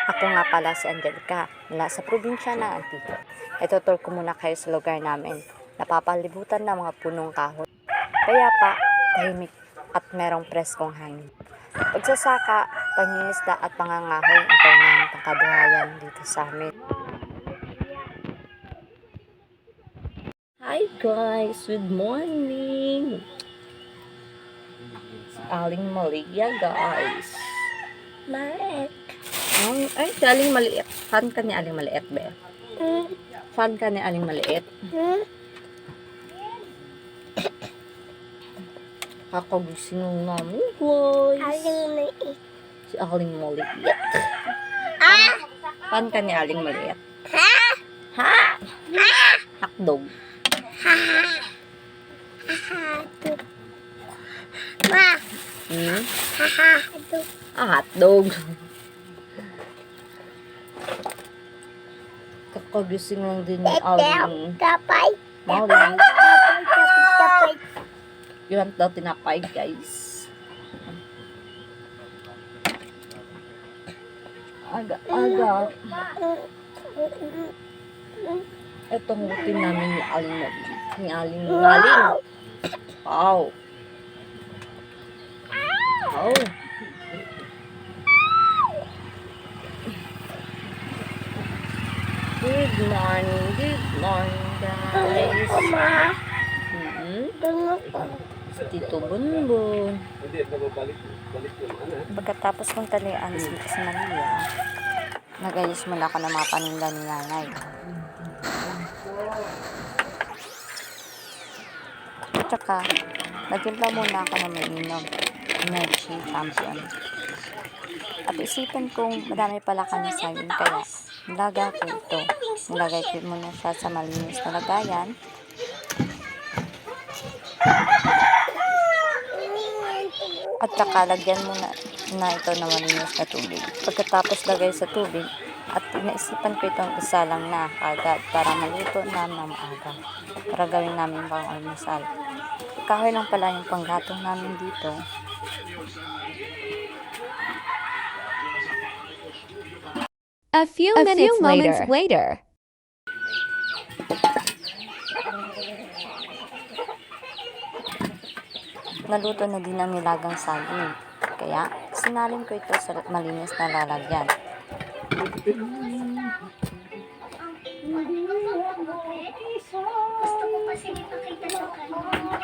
Ako nga pala si Angelica, mula sa probinsya ng Antique. Ito, tour ko muna kayo sa lugar namin. Napapalibutan ng mga punong kahoy. Kaya pa, tahimik at merong preskong hangin. Pagsasaka, pangingisda at pangangahoy ang taunang pangkabuhayan dito sa amin. Hi guys! Good morning! Si Aling Malia guys. Maliit. Ay, si Aling Maliit. Fan ka ni Aling Maliit, be? Fan ka ni Aling Maliit? Kakagising ng namin, guys. Aling Maliit. Si Aling Maliit. Fan ka ni Aling Maliit? Ha? Hotdog. Ma. Hotdog. Kakagising lang din ni Aling Tapay. Maliit. Tapay. Yun daw tinapay, guys. Aga. Itong routine namin ni Aling Maliit. Ni Aling Laling. Wow. Wow. Good morning, guys. Si Tito Bunbun. Pagkatapos kong talian dito sa Manila, nag-ayos muna ako ng mga paninda ni nanay. Tsaka, nagtimpla muna ako ng mainom. Energy Champion. At isipan kong madami pala kami sayang, kaya nilaga ko ito. Nilagay ko muna siya sa malinis na lagayan. At saka lagyan muna na ito ng malinis na tubig. Pagkatapos lagay sa tubig, at naisipan ko itong isa lang na agad para maluto na maaga. Para gawin namin pang almusal. Kahoy lang pala yung panggatong namin dito. A few minutes later. Naluto na din ang nilagang saging. Kaya, sinalin ko ito sa malinis na lalagyan. Gusto ko kasi makita sa kanila.